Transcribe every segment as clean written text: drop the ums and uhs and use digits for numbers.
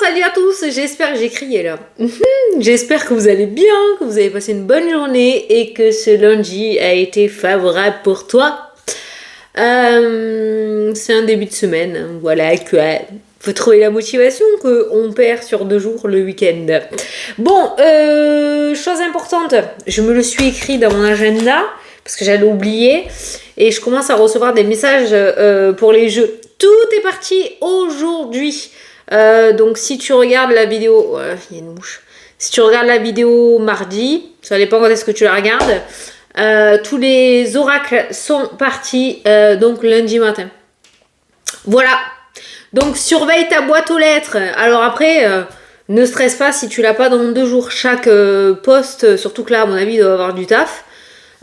salut à tous, j'espère que j'ai crié là. J'espère que vous allez bien, que vous avez passé une bonne journée et que ce lundi a été favorable pour toi. C'est un début de semaine, voilà, que faut trouver la motivation qu'on perd sur 2 jours le week-end. Bon, chose importante, je me le suis écrit dans mon agenda parce que j'allais oublier et je commence à recevoir des messages pour les jeux. Tout est parti aujourd'hui. Donc si tu regardes la vidéo, il y a une mouche. Si tu regardes la vidéo mardi, ça dépend quand est-ce que tu la regardes. Tous les oracles sont partis donc lundi matin. Voilà. Donc surveille ta boîte aux lettres. Alors après, ne stresse pas si tu l'as pas dans 2 jours. Chaque poste, surtout que là à mon avis il doit avoir du taf.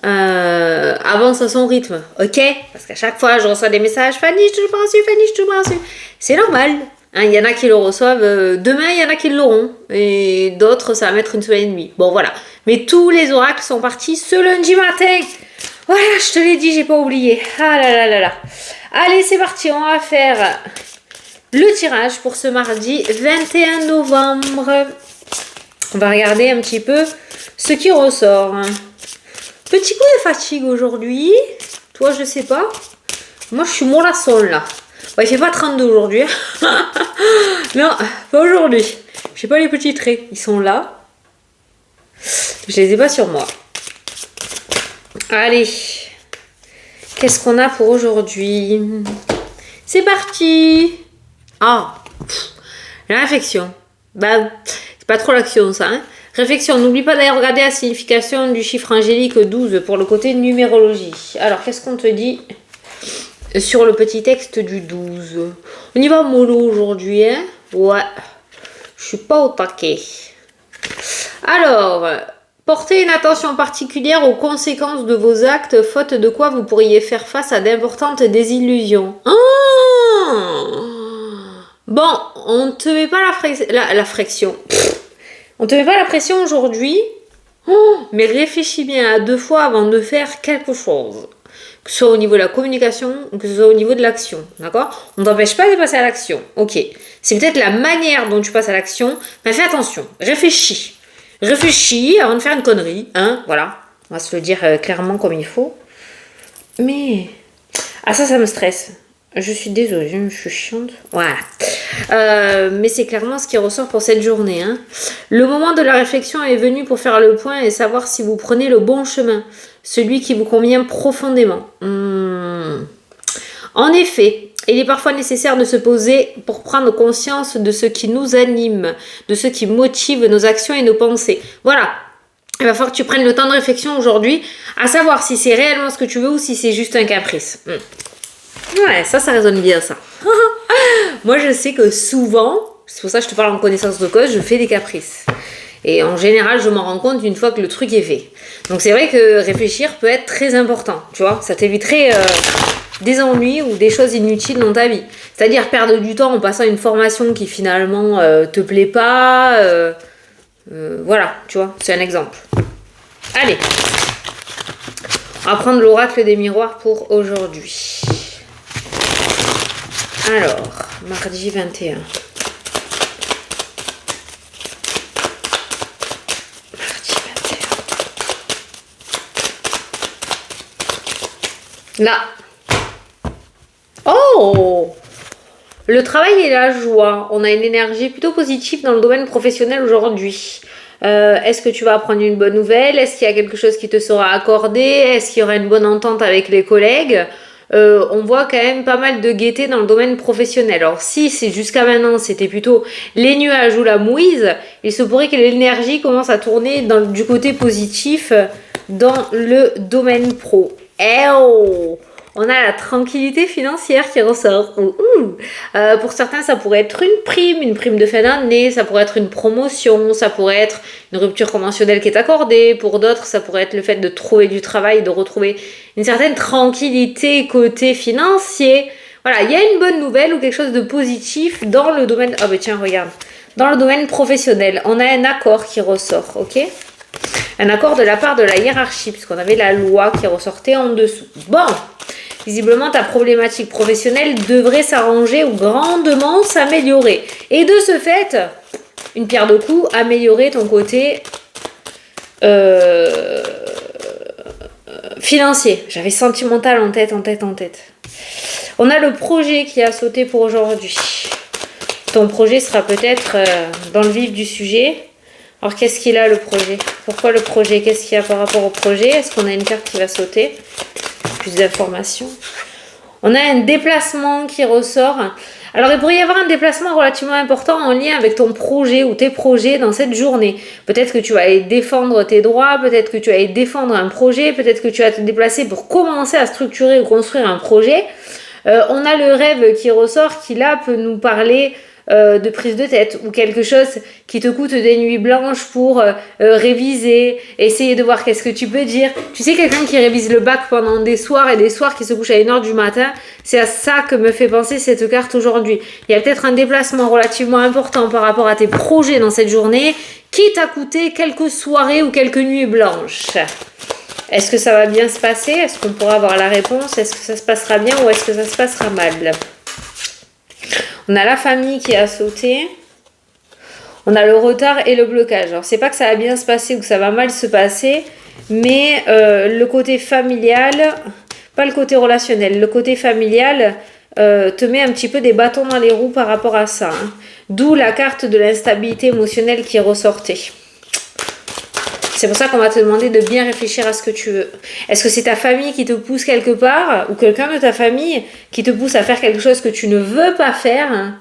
Avance à son rythme, ok? Parce qu'à chaque fois je reçois des messages, Fanny je te pas reçu, Fanny je te pas reçu. C'est normal. Il y en a qui le reçoivent demain, il y en a qui l'auront. Et d'autres, ça va mettre 1 semaine et demie. Bon, voilà. Mais tous les oracles sont partis ce lundi matin. Voilà, je te l'ai dit, j'ai pas oublié. Ah là là là là. Allez, c'est parti. On va faire le tirage pour ce mardi 21 novembre. On va regarder un petit peu ce qui ressort. Petit coup de fatigue aujourd'hui. Toi, je sais pas. Moi, je suis mollasson là. Bon, il fait pas 32 aujourd'hui. Non, pas aujourd'hui. J'ai pas les petits traits. Ils sont là. Je les ai pas sur moi. Allez. Qu'est-ce qu'on a pour aujourd'hui? C'est parti. Ah. La réflexion. Bah, c'est pas trop l'action ça. Hein. Réflexion. N'oublie pas d'aller regarder la signification du chiffre angélique 12 pour le côté numérologie. Alors, qu'est-ce qu'on te dit sur le petit texte du 12. On y va mollo aujourd'hui, hein? Ouais. Je suis pas au taquet. Alors, portez une attention particulière aux conséquences de vos actes, faute de quoi vous pourriez faire face à d'importantes désillusions. Bon, on te met pas la friction. On te met pas la pression aujourd'hui, mais réfléchis bien à 2 fois avant de faire quelque chose. Que ce soit au niveau de la communication ou que ce soit au niveau de l'action, d'accord? On ne t'empêche pas de passer à l'action, ok. C'est peut-être la manière dont tu passes à l'action, mais fais attention, réfléchis. Réfléchis avant de faire une connerie, hein, voilà. On va se le dire clairement comme il faut. Mais... Ah ça me stresse. Je suis désolée, je suis chiante. Voilà. Mais c'est clairement ce qui ressort pour cette journée. Hein. Le moment de la réflexion est venu pour faire le point et savoir si vous prenez le bon chemin, celui qui vous convient profondément. En effet, il est parfois nécessaire de se poser pour prendre conscience de ce qui nous anime, de ce qui motive nos actions et nos pensées. Voilà. Il va falloir que tu prennes le temps de réflexion aujourd'hui, à savoir si c'est réellement ce que tu veux ou si c'est juste un caprice. Ouais, ça résonne bien, ça. Moi, je sais que souvent, c'est pour ça que je te parle en connaissance de cause, je fais des caprices. Et en général, je m'en rends compte une fois que le truc est fait. Donc, c'est vrai que réfléchir peut être très important, tu vois. Ça t'éviterait des ennuis ou des choses inutiles dans ta vie. C'est-à-dire perdre du temps en passant une formation qui finalement te plaît pas. Voilà, tu vois, c'est un exemple. Allez. On va prendre l'oracle des miroirs pour aujourd'hui. Alors, mardi 21. Mardi 21. Là. Oh! Le travail et la joie. On a une énergie plutôt positive dans le domaine professionnel aujourd'hui. Est-ce que tu vas apprendre une bonne nouvelle? Est-ce qu'il y a quelque chose qui te sera accordé? Est-ce qu'il y aura une bonne entente avec les collègues? On voit quand même pas mal de gaieté dans le domaine professionnel. Alors si c'est jusqu'à maintenant c'était plutôt les nuages ou la mouise, il se pourrait que l'énergie commence à tourner du côté positif dans le domaine pro. On a la tranquillité financière qui ressort. Pour certains, ça pourrait être une prime de fin d'année, ça pourrait être une promotion, ça pourrait être une rupture conventionnelle qui est accordée. Pour d'autres, ça pourrait être le fait de trouver du travail, de retrouver une certaine tranquillité côté financier. Voilà, il y a une bonne nouvelle ou quelque chose de positif dans le domaine... Oh, mais tiens, regarde. Dans le domaine professionnel, on a un accord qui ressort, ok? Un accord de la part de la hiérarchie, puisqu'on avait la loi qui ressortait en dessous. Bon, Visiblement, ta problématique professionnelle devrait s'arranger ou grandement s'améliorer. Et de ce fait, une pierre de coups, améliorer ton côté financier. J'avais sentimental en tête. On a le projet qui a sauté pour aujourd'hui. Ton projet sera peut-être dans le vif du sujet. Alors, qu'est-ce qu'il a, le projet? Pourquoi le projet? Qu'est-ce qu'il y a par rapport au projet? Est-ce qu'on a une carte qui va sauter? Plus d'informations. On a un déplacement qui ressort. Alors, il pourrait y avoir un déplacement relativement important en lien avec ton projet ou tes projets dans cette journée. Peut-être que tu vas aller défendre tes droits, peut-être que tu vas aller défendre un projet, peut-être que tu vas te déplacer pour commencer à structurer ou construire un projet. On a le rêve qui ressort qui, là, peut nous parler de prise de tête ou quelque chose qui te coûte des nuits blanches pour réviser, essayer de voir qu'est-ce que tu peux dire. Tu sais, quelqu'un qui révise le bac pendant des soirs et des soirs, qui se couche à 1h du matin, c'est à ça que me fait penser cette carte aujourd'hui. Il y a peut-être un déplacement relativement important par rapport à tes projets dans cette journée qui t'a coûté quelques soirées ou quelques nuits blanches. Est-ce que ça va bien se passer? Est-ce qu'on pourra avoir la réponse? Est-ce que ça se passera bien ou est-ce que ça se passera mal? On a la famille qui a sauté. On a le retard et le blocage. Alors, c'est pas que ça va bien se passer ou que ça va mal se passer, mais le côté familial, pas le côté relationnel, le côté familial te met un petit peu des bâtons dans les roues par rapport à ça. Hein. D'où la carte de l'instabilité émotionnelle qui ressortait. C'est pour ça qu'on va te demander de bien réfléchir à ce que tu veux. Est-ce que c'est ta famille qui te pousse quelque part ou quelqu'un de ta famille qui te pousse à faire quelque chose que tu ne veux pas faire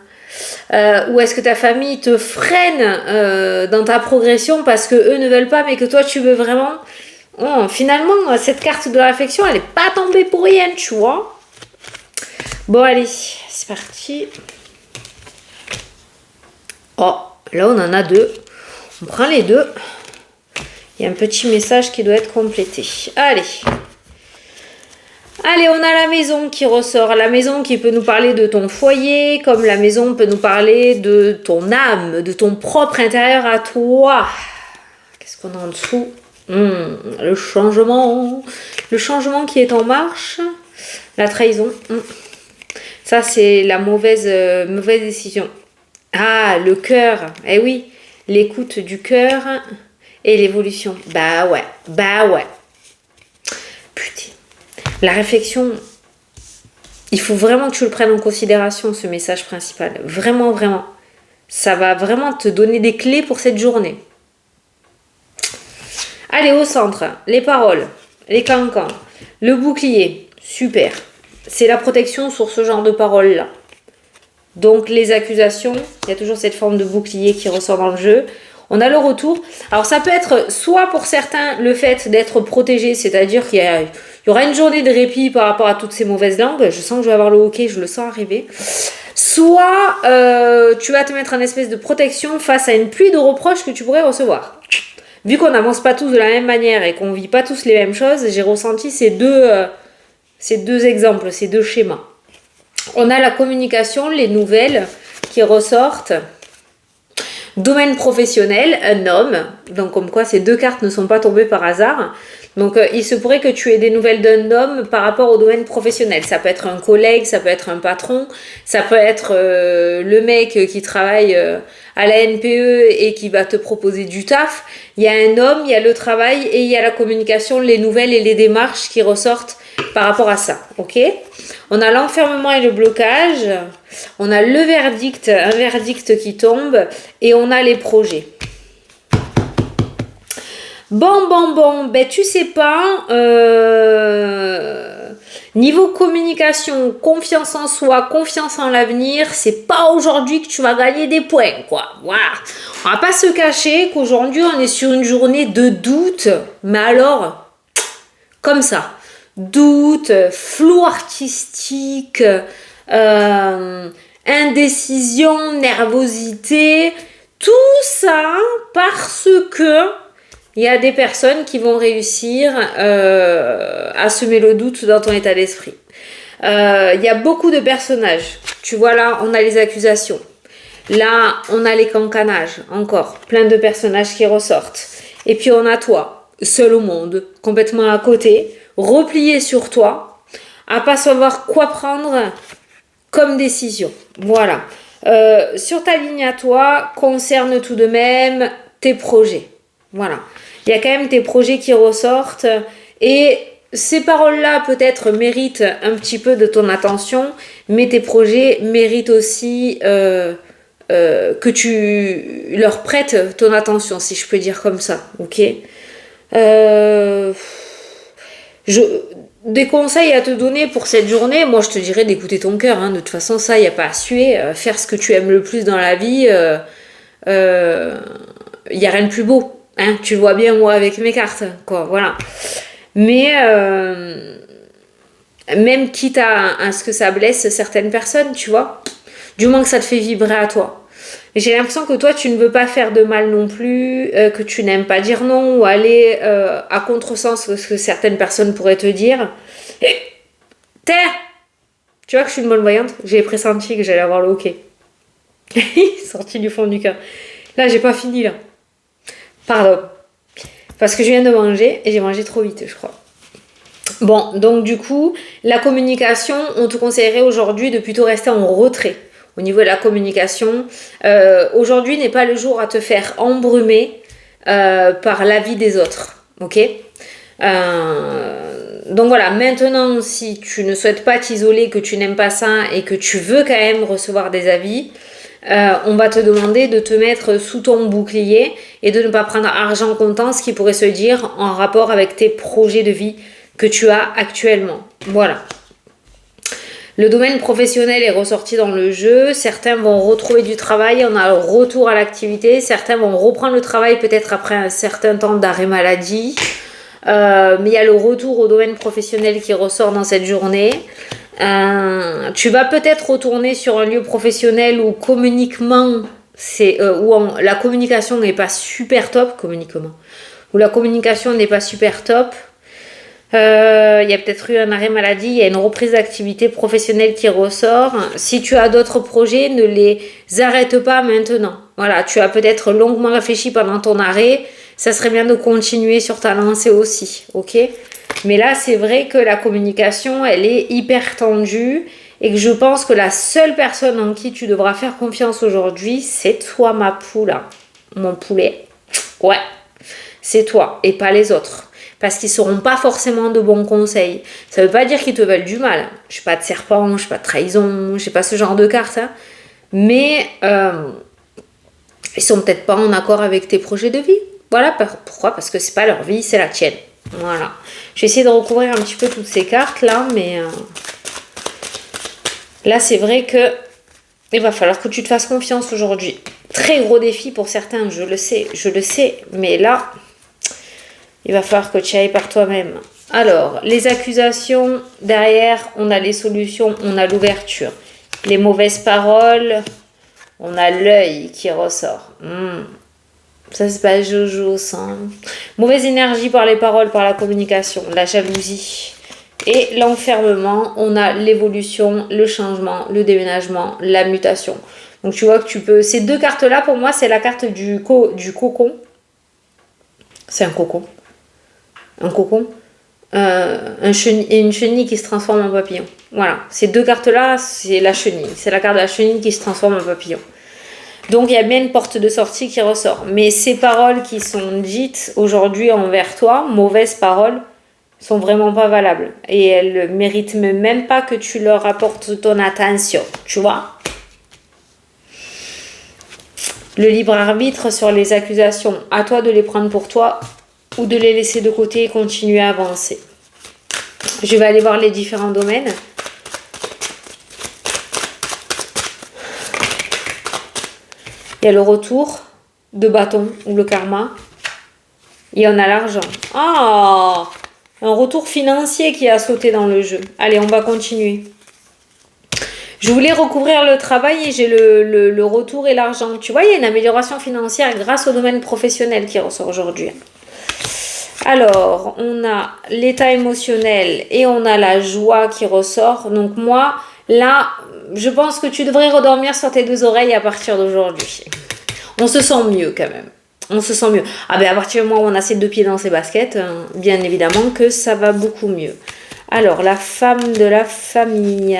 ou est-ce que ta famille te freine dans ta progression parce que eux ne veulent pas mais que toi tu veux vraiment? Finalement, cette carte de réflexion, elle n'est pas tombée pour rien, tu vois. Bon, allez, c'est parti. Oh, là on en a deux. On prend les deux. Il y a un petit message qui doit être complété. Allez, on a la maison qui ressort. La maison qui peut nous parler de ton foyer, comme la maison peut nous parler de ton âme, de ton propre intérieur à toi. Qu'est-ce qu'on a en dessous? Le changement. Le changement qui est en marche. La trahison. Ça, c'est la mauvaise décision. Ah, le cœur. Eh oui, l'écoute du cœur. Et l'évolution. Bah ouais. Putain. La réflexion, il faut vraiment que tu le prennes en considération, ce message principal. Vraiment. Ça va vraiment te donner des clés pour cette journée. Allez, au centre. Les paroles. Les cancans. Le bouclier. Super. C'est la protection sur ce genre de paroles-là. Donc, les accusations. Il y a toujours cette forme de bouclier qui ressort dans le jeu. On a le retour. Alors, ça peut être soit pour certains le fait d'être protégé, c'est-à-dire qu'il y aura une journée de répit par rapport à toutes ces mauvaises langues. Je sens que je vais avoir le hockey, je le sens arriver. Soit tu vas te mettre en espèce de protection face à une pluie de reproches que tu pourrais recevoir. Vu qu'on n'avance pas tous de la même manière et qu'on vit pas tous les mêmes choses, j'ai ressenti ces deux exemples, ces deux schémas. On a la communication, les nouvelles qui ressortent. Domaine professionnel, un homme. Donc, comme quoi ces deux cartes ne sont pas tombées par hasard. Donc, il se pourrait que tu aies des nouvelles d'un homme par rapport au domaine professionnel. Ça peut être un collègue, ça peut être un patron, ça peut être le mec qui travaille à la NPE et qui va te proposer du taf. Il y a un homme, il y a le travail et il y a la communication, les nouvelles et les démarches qui ressortent par rapport à ça. Ok ? On a l'enfermement et le blocage. On a le verdict, un verdict qui tombe. Et on a les projets. Bon. Ben, tu sais pas. Niveau communication, confiance en soi, confiance en l'avenir, c'est pas aujourd'hui que tu vas gagner des points, quoi. Voilà. On va pas se cacher qu'aujourd'hui, on est sur une journée de doute. Mais alors, comme ça. Doute, flou artistique, indécision, nervosité, tout ça parce que il y a des personnes qui vont réussir à semer le doute dans ton état d'esprit. Il y a beaucoup de personnages. Tu vois là, on a les accusations. Là, on a les cancanages. Encore, plein de personnages qui ressortent. Et puis on a toi, seul au monde, complètement à côté, replié sur toi, à pas savoir quoi prendre comme décision. Voilà. Sur ta ligne à toi, concerne tout de même tes projets. Voilà. Il y a quand même tes projets qui ressortent et ces paroles-là peut-être méritent un petit peu de ton attention, mais tes projets méritent aussi que tu leur prêtes ton attention, si je peux dire comme ça. Ok. Des conseils à te donner pour cette journée, moi je te dirais d'écouter ton cœur. Hein. De toute façon, ça, il n'y a pas à suer. Faire ce que tu aimes le plus dans la vie, il n'y a rien de plus beau. Hein. Tu le vois bien, moi, avec mes cartes. Quoi, voilà. Mais même quitte à ce que ça blesse certaines personnes, tu vois, du moins que ça te fait vibrer à toi. J'ai l'impression que toi, tu ne veux pas faire de mal non plus, que tu n'aimes pas dire non ou aller à contresens de ce que certaines personnes pourraient te dire. Et terre! Tu vois que je suis une bonne voyante? J'ai pressenti que j'allais avoir le hockey. Sorti du fond du cœur. Là, j'ai pas fini, là. Pardon. Parce que je viens de manger et j'ai mangé trop vite, je crois. Bon, donc du coup, la communication, on te conseillerait aujourd'hui de plutôt rester en retrait. Au niveau de la communication, aujourd'hui n'est pas le jour à te faire embrumer par l'avis des autres, ok? Donc voilà, maintenant, si tu ne souhaites pas t'isoler, que tu n'aimes pas ça et que tu veux quand même recevoir des avis, on va te demander de te mettre sous ton bouclier et de ne pas prendre argent comptant, ce qui pourrait se dire en rapport avec tes projets de vie que tu as actuellement. Voilà. Le domaine professionnel est ressorti dans le jeu. Certains vont retrouver du travail. On a le retour à l'activité. Certains vont reprendre le travail peut-être après un certain temps d'arrêt maladie. Mais il y a le retour au domaine professionnel qui ressort dans cette journée. Tu vas peut-être retourner sur un lieu professionnel où communiquement, la communication n'est pas super top. Où la communication n'est pas super top. Il y a peut-être eu un arrêt maladie, il y a une reprise d'activité professionnelle qui ressort. Si tu as d'autres projets, ne les arrête pas maintenant. Voilà, tu as peut-être longuement réfléchi pendant ton arrêt. Ça serait bien de continuer sur ta lancée aussi, ok? Mais là, c'est vrai que la communication, elle est hyper tendue et que je pense que la seule personne en qui tu devras faire confiance aujourd'hui, c'est toi, ma poule, mon poulet. Ouais, c'est toi et pas les autres. Parce qu'ils ne seront pas forcément de bons conseils. Ça ne veut pas dire qu'ils te veulent du mal. Je n'ai pas de serpent, je n'ai pas de trahison, je n'ai pas ce genre de cartes. Hein. Mais ils ne sont peut-être pas en accord avec tes projets de vie. Voilà pourquoi, parce que ce n'est pas leur vie, c'est la tienne. Voilà. Je vais essayer de recouvrir un petit peu toutes ces cartes là, mais là c'est vrai que il va falloir que tu te fasses confiance aujourd'hui. Très gros défi pour certains, je le sais, mais là... il va falloir que tu ailles par toi-même. Alors, les accusations, derrière, on a les solutions, on a l'ouverture. Les mauvaises paroles, on a l'œil qui ressort. Ça, c'est pas Jojo, ça. Mauvaise énergie par les paroles, par la communication, la jalousie. Et l'enfermement, on a l'évolution, le changement, le déménagement, la mutation. Donc, tu vois que tu peux... Ces deux cartes-là, pour moi, c'est la carte du cocon. C'est un cocon. Un cocon, une chenille qui se transforme en papillon. Voilà, ces deux cartes-là, c'est la chenille. C'est la carte de la chenille qui se transforme en papillon. Donc, il y a bien une porte de sortie qui ressort. Mais ces paroles qui sont dites aujourd'hui envers toi, mauvaises paroles, sont vraiment pas valables. Et elles ne méritent même pas que tu leur apportes ton attention. Tu vois ? Le libre arbitre sur les accusations, à toi de les prendre pour toi ou de les laisser de côté et continuer à avancer. Je vais aller voir les différents domaines. Il y a le retour de bâton ou le karma. Il y en a l'argent. Ah, un retour financier qui a sauté dans le jeu. Allez, on va continuer. Je voulais recouvrir le travail et j'ai le retour et l'argent. Tu vois, il y a une amélioration financière grâce au domaine professionnel qui ressort aujourd'hui. Alors, on a l'état émotionnel et on a la joie qui ressort. Donc moi, là, je pense que tu devrais redormir sur tes deux oreilles à partir d'aujourd'hui. On se sent mieux quand même. On se sent mieux. Ah ben à partir du moment où on a ses deux pieds dans ses baskets, bien évidemment que ça va beaucoup mieux. Alors, la femme de la famille.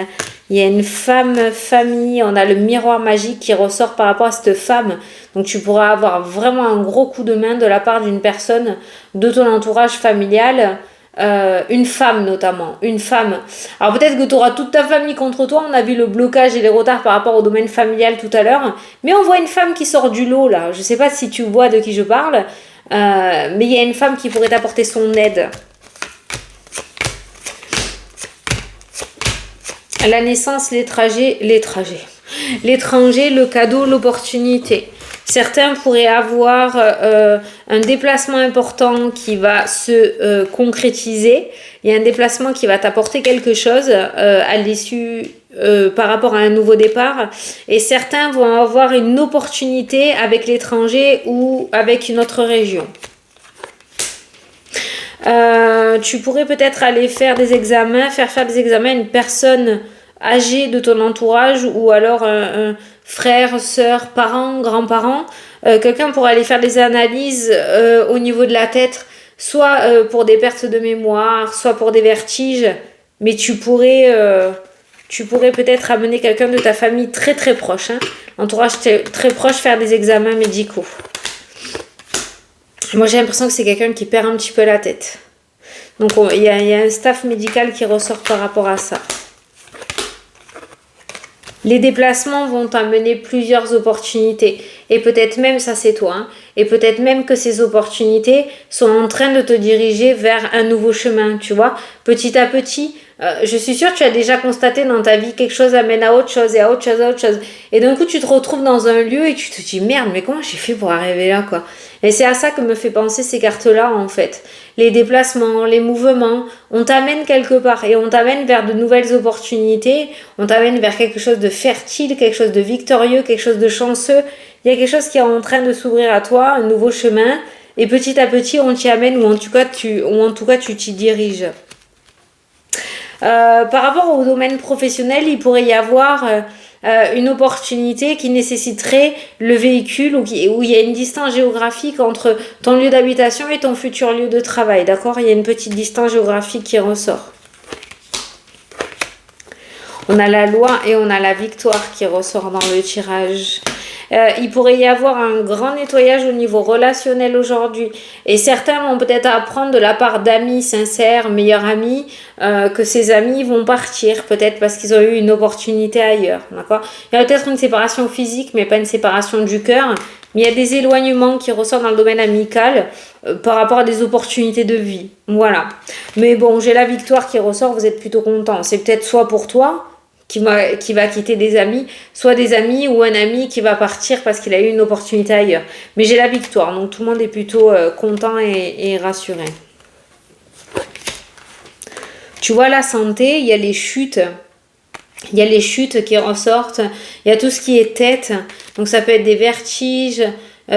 Il y a une femme famille, on a le miroir magique qui ressort par rapport à cette femme. Donc tu pourras avoir vraiment un gros coup de main de la part d'une personne de ton entourage familial. Une femme notamment, une femme. Alors peut-être que tu auras toute ta famille contre toi, on a vu le blocage et les retards par rapport au domaine familial tout à l'heure, mais on voit une femme qui sort du lot là, je sais pas si tu vois de qui je parle, mais il y a une femme qui pourrait t'apporter son aide. La naissance, l'étranger, le cadeau, l'opportunité. Certains pourraient avoir un déplacement important qui va se concrétiser. Il y a un déplacement qui va t'apporter quelque chose à l'issue par rapport à un nouveau départ. Et certains vont avoir une opportunité avec l'étranger ou avec une autre région. Tu pourrais peut-être aller faire des examens, faire des examens à une personne âgée de ton entourage ou alors un frère, sœur, parents, grands-parents. Quelqu'un pourrait aller faire des analyses au niveau de la tête, soit pour des pertes de mémoire, soit pour des vertiges. Mais tu pourrais peut-être amener quelqu'un de ta famille très très proche, hein, entourage très proche, faire des examens médicaux. Moi, j'ai l'impression que c'est quelqu'un qui perd un petit peu la tête. Donc, il y a un staff médical qui ressort par rapport à ça. Les déplacements vont t'amener plusieurs opportunités. Et peut-être même, ça c'est toi, hein, et peut-être même que ces opportunités sont en train de te diriger vers un nouveau chemin, tu vois. Petit à petit, je suis sûre que tu as déjà constaté dans ta vie quelque chose amène à autre chose et à autre chose, à autre chose. Et d'un coup, tu te retrouves dans un lieu et tu te dis merde, mais comment j'ai fait pour arriver là, quoi. Et c'est à ça que me fait penser ces cartes-là, en fait. Les déplacements, les mouvements, on t'amène quelque part et on t'amène vers de nouvelles opportunités, on t'amène vers quelque chose de fertile, quelque chose de victorieux, quelque chose de chanceux. Il y a quelque chose qui est en train de s'ouvrir à toi, un nouveau chemin, et petit à petit, on t'y amène ou en tout cas, tu t'y diriges. Par rapport au domaine professionnel, il pourrait y avoir une opportunité qui nécessiterait le véhicule où il y a une distance géographique entre ton lieu d'habitation et ton futur lieu de travail, d'accord? Il y a une petite distance géographique qui ressort. On a la loi et on a la victoire qui ressort dans le tirage. Il pourrait y avoir un grand nettoyage au niveau relationnel aujourd'hui. Et certains vont peut-être apprendre de la part d'amis sincères, meilleurs amis, que ces amis vont partir, peut-être parce qu'ils ont eu une opportunité ailleurs. D'accord? Il y a peut-être une séparation physique, mais pas une séparation du cœur. Mais il y a des éloignements qui ressortent dans le domaine amical par rapport à des opportunités de vie. Voilà. Mais bon, j'ai la victoire qui ressort, vous êtes plutôt content. C'est peut-être soit pour toi, qui va quitter des amis, soit des amis ou un ami qui va partir parce qu'il a eu une opportunité ailleurs. Mais j'ai la victoire, donc tout le monde est plutôt content et rassuré. Tu vois la santé, il y a les chutes. Il y a les chutes qui ressortent, il y a tout ce qui est tête, donc ça peut être des vertiges,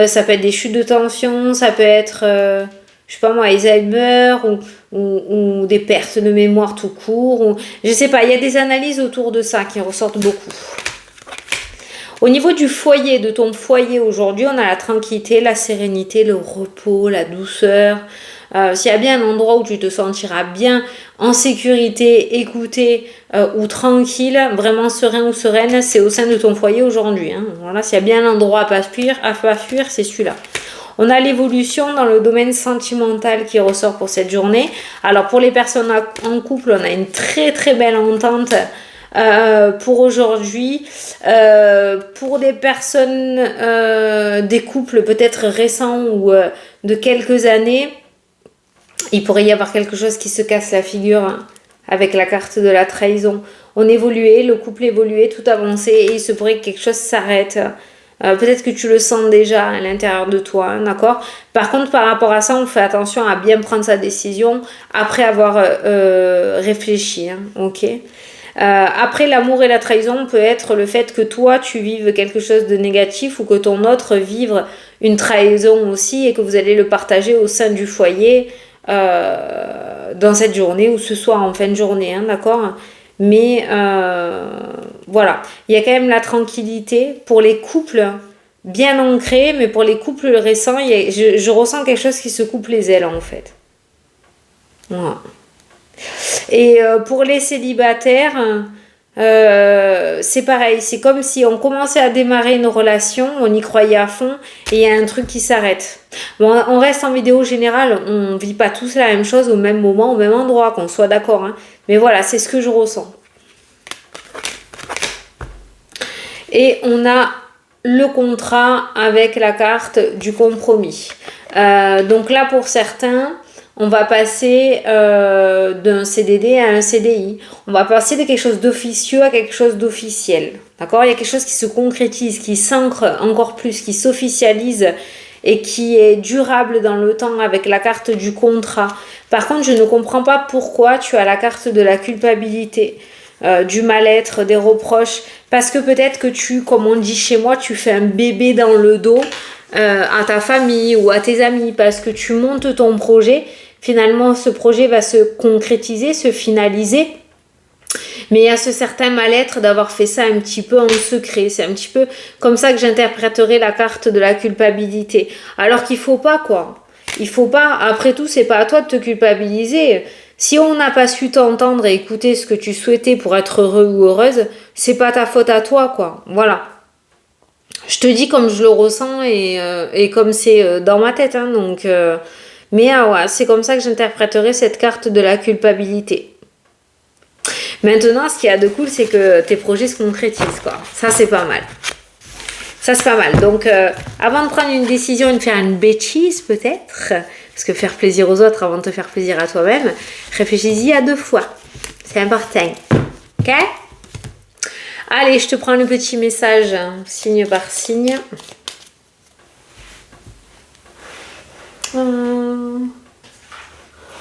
ça peut être des chutes de tension, ça peut être, je sais pas moi, Alzheimer ou des pertes de mémoire tout court, ou, je sais pas, il y a des analyses autour de ça qui ressortent beaucoup. Au niveau du foyer, de ton foyer aujourd'hui, on a la tranquillité, la sérénité, le repos, la douceur. S'il y a bien un endroit où tu te sentiras bien en sécurité, écouté ou tranquille, vraiment serein ou sereine, c'est au sein de ton foyer aujourd'hui. Hein. Voilà, s'il y a bien un endroit à pas fuir, c'est celui-là. On a l'évolution dans le domaine sentimental qui ressort pour cette journée. Alors pour les personnes en couple, on a une très très belle entente pour aujourd'hui. Pour des personnes, des couples peut-être récents ou de quelques années, il pourrait y avoir quelque chose qui se casse la figure, hein, avec la carte de la trahison. On évoluait, le couple évoluait, tout avançait et il se pourrait que quelque chose s'arrête. Peut-être que tu le sens déjà à l'intérieur de toi, hein, d'accord? Par contre, par rapport à ça, on fait attention à bien prendre sa décision après avoir réfléchi, hein, ok? Après, l'amour et la trahison peut être le fait que toi, tu vives quelque chose de négatif ou que ton autre vive une trahison aussi et que vous allez le partager au sein du foyer dans cette journée ou ce soir en fin de journée, hein, d'accord? Mais voilà, il y a quand même la tranquillité pour les couples bien ancrés, mais pour les couples récents, je ressens quelque chose qui se coupe les ailes en fait. Voilà. Et pour les célibataires, c'est pareil, c'est comme si on commençait à démarrer une relation, on y croyait à fond et il y a un truc qui s'arrête. Bon, on reste en vidéo générale, on vit pas tous la même chose au même moment, au même endroit, qu'on soit d'accord, hein. Mais voilà, c'est ce que je ressens. Et on a le contrat avec la carte du compromis. Donc là, pour certains, on va passer d'un CDD à un CDI. On va passer de quelque chose d'officieux à quelque chose d'officiel. D'accord? Il y a quelque chose qui se concrétise, qui s'ancre encore plus, qui s'officialise et qui est durable dans le temps avec la carte du contrat. Par contre, je ne comprends pas pourquoi tu as la carte de la culpabilité, du mal-être, des reproches. Parce que peut-être que tu, comme on dit chez moi, tu fais un bébé dans le dos à ta famille ou à tes amis parce que tu montes ton projet. Finalement, ce projet va se concrétiser, se finaliser. Mais il y a ce certain mal-être d'avoir fait ça un petit peu en secret. C'est un petit peu comme ça que j'interpréterai la carte de la culpabilité. Alors qu'il faut pas, quoi. Il faut pas. Après tout, c'est pas à toi de te culpabiliser. Si on n'a pas su t'entendre et écouter ce que tu souhaitais pour être heureux ou heureuse, c'est pas ta faute à toi, quoi. Voilà. Je te dis comme je le ressens et comme c'est dans ma tête, hein, donc... Mais ouais, c'est comme ça que j'interpréterai cette carte de la culpabilité. Maintenant, ce qu'il y a de cool, c'est que tes projets se concrétisent, quoi. Ça, c'est pas mal. Ça, c'est pas mal. Donc, avant de prendre une décision et de faire une bêtise, peut-être, parce que faire plaisir aux autres avant de te faire plaisir à toi-même, réfléchis-y à 2 fois. C'est important. Ok? Allez, je te prends le petit message, hein, signe par signe.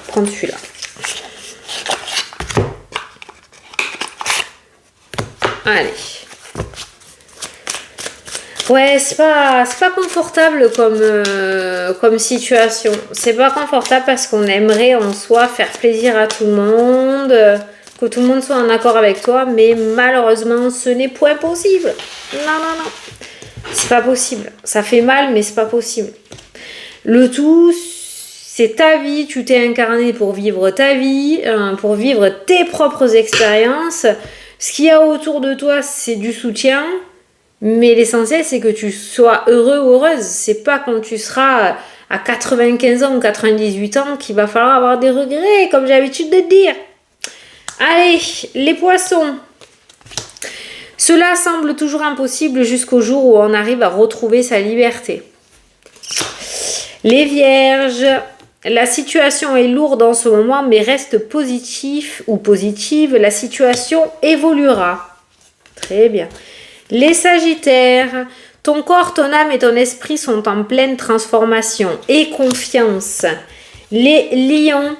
Prendre celui-là. Allez. Ouais, c'est pas confortable comme situation. C'est pas confortable parce qu'on aimerait en soi faire plaisir à tout le monde, que tout le monde soit en accord avec toi, mais malheureusement, ce n'est point possible. Non. C'est pas possible. Ça fait mal, mais c'est pas possible. Le tout, c'est ta vie, tu t'es incarné pour vivre ta vie, pour vivre tes propres expériences. Ce qu'il y a autour de toi, c'est du soutien, mais l'essentiel, c'est que tu sois heureux ou heureuse. C'est pas quand tu seras à 95 ans ou 98 ans qu'il va falloir avoir des regrets, comme j'ai l'habitude de te dire. Allez, les poissons. Cela semble toujours impossible jusqu'au jour où on arrive à retrouver sa liberté. Les vierges, la situation est lourde en ce moment, mais reste positif ou positive, la situation évoluera. Très bien. Les sagittaires, ton corps, ton âme et ton esprit sont en pleine transformation et confiance. Les lions,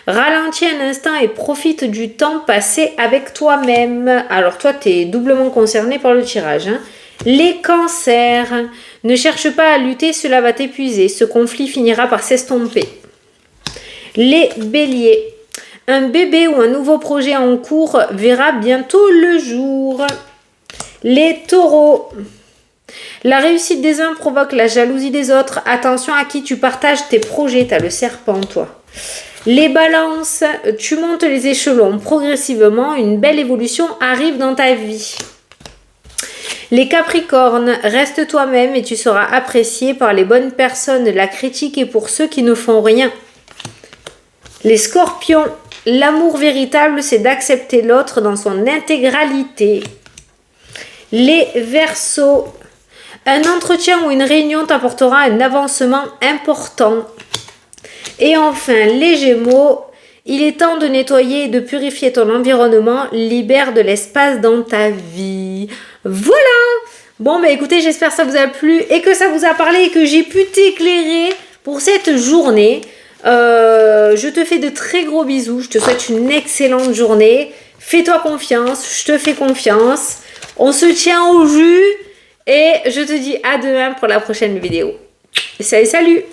ralentis un instant et profite du temps passé avec toi-même. Alors toi, tu es doublement concerné par le tirage, hein. Les cancers, ne cherche pas à lutter, cela va t'épuiser. Ce conflit finira par s'estomper. Les béliers, un bébé ou un nouveau projet en cours verra bientôt le jour. Les taureaux, la réussite des uns provoque la jalousie des autres. Attention à qui tu partages tes projets, t'as le serpent toi. Les balances, tu montes les échelons progressivement, une belle évolution arrive dans ta vie. Les capricornes, reste toi-même et tu seras apprécié par les bonnes personnes. La critique est pour ceux qui ne font rien. Les scorpions, l'amour véritable, c'est d'accepter l'autre dans son intégralité. Les verseaux, un entretien ou une réunion t'apportera un avancement important. Et enfin, les gémeaux, il est temps de nettoyer et de purifier ton environnement, libère de l'espace dans ta vie. Voilà! Bon, bah écoutez, j'espère que ça vous a plu et que ça vous a parlé et que j'ai pu t'éclairer pour cette journée. Je te fais de très gros bisous, je te souhaite une excellente journée. Fais-toi confiance, je te fais confiance. On se tient au jus et je te dis à demain pour la prochaine vidéo. Salut!